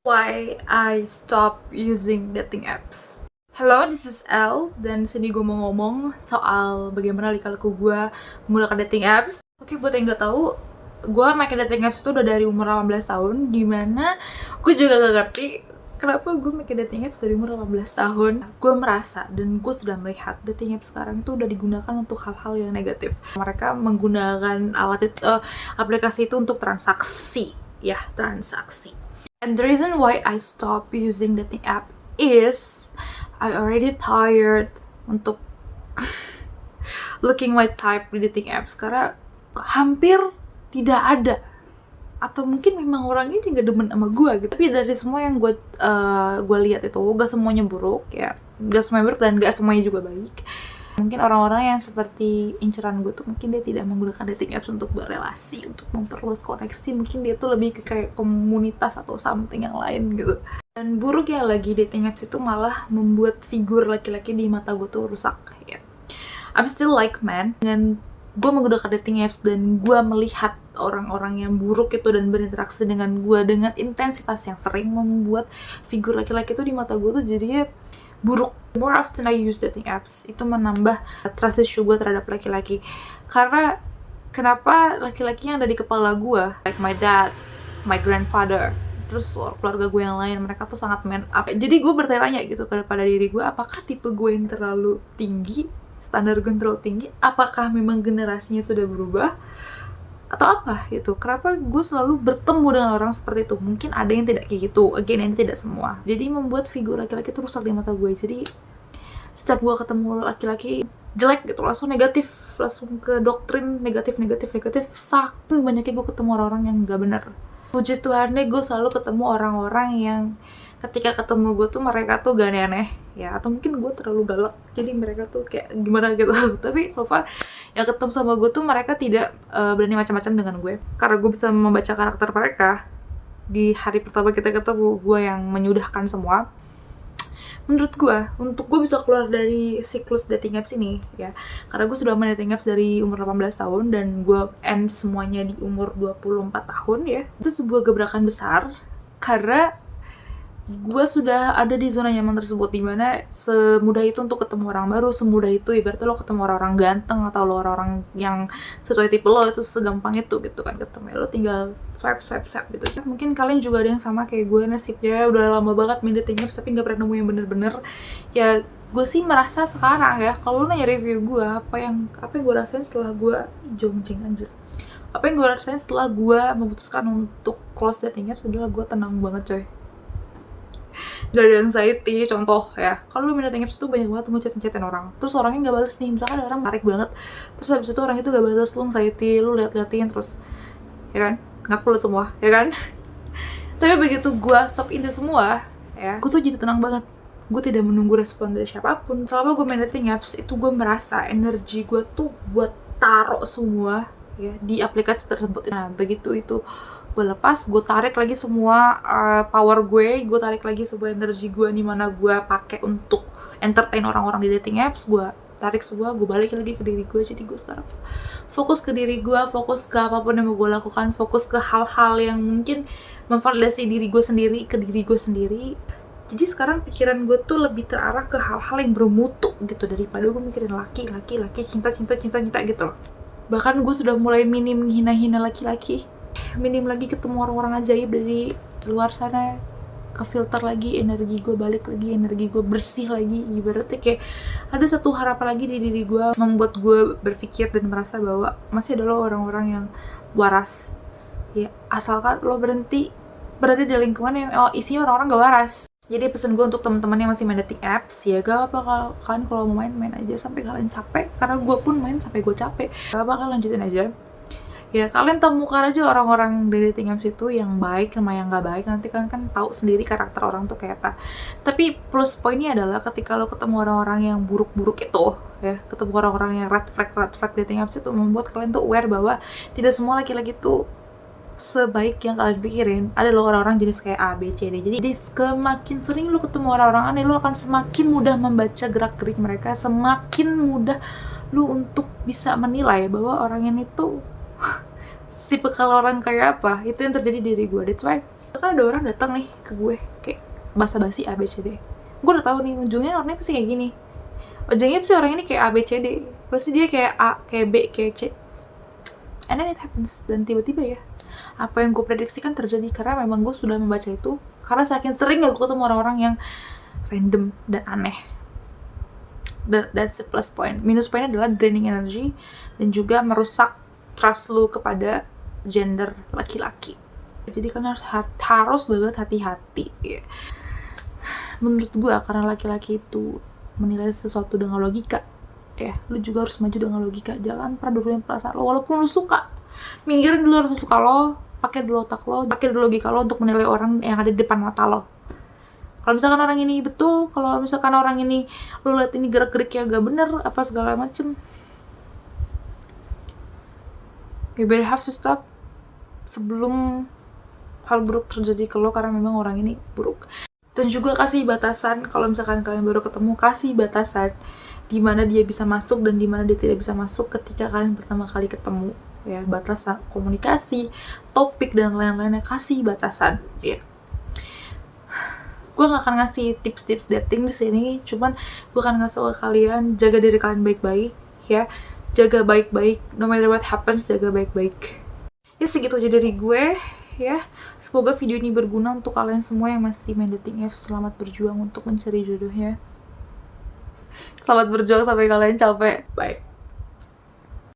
Why I stop using dating apps. Hello, this is Elle, dan sini gue mau ngomong soal bagaimana lika-liku gue menggunakan dating apps. Oke, buat yang nggak tahu, gue main dating apps itu udah dari umur 18 tahun, dimana gue juga gak ngerti kenapa gue main dating apps dari umur 18 tahun. Gue merasa dan gue sudah melihat dating apps sekarang itu udah digunakan untuk hal-hal yang negatif. Mereka menggunakan aplikasi itu untuk transaksi, ya, transaksi. And the reason why I stop using dating app is I already tired untuk looking my type di dating apps karena hampir tidak ada, atau mungkin memang orang ini nggak demen sama gue gitu. Tapi dari semua yang gue lihat itu gak semuanya buruk ya, gak semuanya buruk dan gak semuanya juga baik. Mungkin orang-orang yang seperti inceran gue tuh mungkin dia tidak menggunakan dating apps untuk berrelasi, untuk memperluas koneksi. Mungkin dia tuh lebih ke kayak komunitas atau something yang lain gitu. Dan buruknya lagi dating apps itu malah membuat figur laki-laki di mata gue tuh rusak ya. I'm still like man, dengan gue menggunakan dating apps dan gue melihat orang-orang yang buruk itu dan berinteraksi dengan gue dengan intensitas yang sering membuat figur laki-laki itu di mata gue tuh jadinya buruk. More often I use dating apps, itu menambah trust issue gue terhadap laki-laki. Karena kenapa laki-laki yang ada di kepala gue, like my dad, my grandfather, terus keluarga gue yang lain, mereka tuh sangat man up. Jadi gue bertanya gitu kepada diri gue, apakah tipe gue yang terlalu tinggi, standar gue yang terlalu tinggi, apakah memang generasinya sudah berubah atau apa gitu. Kenapa gue selalu bertemu dengan orang seperti itu? Mungkin ada yang tidak kayak gitu, again ini tidak semua. Jadi membuat figur laki-laki itu rusak di mata gue. Jadi setiap gue ketemu laki-laki jelek gitu, langsung negatif, langsung ke doktrin negatif. Saking banyaknya gue ketemu orang-orang yang gak benar. Puji Tuhannya gue selalu ketemu orang-orang yang ketika ketemu gue tuh mereka tuh gak aneh-aneh ya, atau mungkin gue terlalu galak jadi mereka tuh kayak gimana gitu. Tapi so far yang ketemu sama gue tuh mereka tidak berani macam-macam dengan gue, karena gue bisa membaca karakter mereka. Di hari pertama kita ketemu, gue yang menyudahkan semua. Menurut gue, untuk gue bisa keluar dari siklus dating apps ini ya, karena gue sudah main dating apps dari umur 18 tahun dan gue end semuanya di umur 24 tahun ya. Itu sebuah gebrakan besar karena gue sudah ada di zona nyaman tersebut, dimana semudah itu untuk ketemu orang baru, semudah itu ibaratnya lo ketemu orang-orang ganteng atau lo orang-orang yang sesuai tipe lo, itu segampang itu gitu kan ketemu. Lo tinggal swipe gitu. Mungkin kalian juga ada yang sama kayak gue, nasibnya udah lama banget main dating apps tapi gak pernah nemu yang bener-bener. Ya gue sih merasa sekarang ya, kalau lo nanya review gue, apa yang gue rasain setelah gue jongjeng anjir, apa yang gue rasain setelah gue memutuskan untuk close dating apps adalah gue tenang banget coy. Gak ada anxiety. Contoh ya, kalau lu main dating apps tuh banyak banget tuh ngechat-chatin orang, terus orangnya gak bales nih, misalkan ada orang tarik banget, terus habis itu orang itu gak bales, lu anxiety, lu liat-liatin terus ya kan, ngaku lu semua ya kan. Tapi begitu gue stop itu semua ya, gue tuh jadi tenang banget. Gue tidak menunggu respon dari siapapun. Selama gue main dating apps itu gue merasa energi gue tuh buat taruh semua ya di aplikasi tersebut. Nah begitu itu gue lepas, gue tarik lagi semua power gue tarik lagi sebuah energi gue di mana gue pakai untuk entertain orang-orang di dating apps, gue tarik semua, gue balik lagi ke diri gue. Jadi gue sekarang fokus ke diri gue, fokus ke apapun yang mau gue lakukan, fokus ke hal-hal yang mungkin memvalidasi diri gue sendiri, ke diri gue sendiri. Jadi sekarang pikiran gue tuh lebih terarah ke hal-hal yang bermutu gitu, daripada gue mikirin laki, cinta gitu loh. Bahkan gue sudah mulai minim menghina-hina laki-laki, minim lagi ketemu orang-orang ajaib dari luar sana, ke filter lagi energi gue, balik lagi energi gue bersih lagi. Ibaratnya kayak ada satu harapan lagi di diri gue, membuat gue berpikir dan merasa bahwa masih ada loh orang-orang yang waras ya, asalkan lo berhenti berada di lingkungan yang isinya orang-orang gak waras. Jadi pesan gue untuk teman-teman yang masih main dating apps, ya gak apa, kalian kalau mau main aja sampai kalian capek, karena gue pun main sampai gue capek. Gak apa, kalian lanjutin aja ya. Kalian temukan aja orang-orang dari dating apps itu yang baik sama yang gak baik, nanti kalian kan tahu sendiri karakter orang tuh kayak apa. Tapi plus poinnya adalah ketika lo ketemu orang-orang yang buruk-buruk itu ya, ketemu orang-orang yang red flag dating apps itu, membuat kalian tuh aware bahwa tidak semua laki-laki tuh sebaik yang kalian pikirin. Ada loh orang-orang jenis kayak A, B, C, D. Jadi semakin sering lu ketemu orang-orang aneh, lu akan semakin mudah membaca gerak-gerik mereka, semakin mudah lu untuk bisa menilai bahwa orang ini tuh tipe kalau orang kayak apa. Itu yang terjadi di diri gue. That's why Kan ada orang datang nih ke gue kayak basa-basi ABCD, gue udah tahu nih ujungnya orangnya pasti kayak gini, ujungnya pasti orang ini kayak ABCD, pasti dia kayak A, kayak B, kayak C, and then it happens. Dan tiba-tiba ya, apa yang gue prediksikan terjadi karena memang gue sudah membaca itu, karena saking sering gue ketemu orang-orang yang random dan aneh. That's the plus point. Minus pointnya adalah draining energy dan juga merusak trust lu kepada gender laki-laki. Jadi kan harus banget hati-hati ya. Menurut gue karena laki-laki itu menilai sesuatu dengan logika ya, lu juga harus maju dengan logika. Jangan pernah nurunin perasaan lo, walaupun lu suka, mikirin dulu rasa suka lo, pakai dulu otak lo, pakai dulu logika lo untuk menilai orang yang ada di depan mata lo. Kalau misalkan orang ini betul, kalau misalkan orang ini lu lihat ini gerak-geriknya gak bener apa segala macem, you better have to stop sebelum hal buruk terjadi ke lo, karena memang orang ini buruk. Dan juga kasih batasan, kalau misalkan kalian baru ketemu, kasih batasan di mana dia bisa masuk dan di mana dia tidak bisa masuk ketika kalian pertama kali ketemu ya. Batasan komunikasi, topik dan lain-lainnya, kasih batasan ya. Gue gak akan ngasih tips-tips dating di sini, cuman gue akan ngasih ke kalian, jaga diri kalian baik-baik ya, jaga baik-baik, no matter what happens, jaga baik-baik. Ya segitu aja dari gue ya. Semoga video ini berguna untuk kalian semua yang masih main dating apps. Selamat berjuang untuk mencari jodohnya. Selamat berjuang sampai kalian capek. Bye.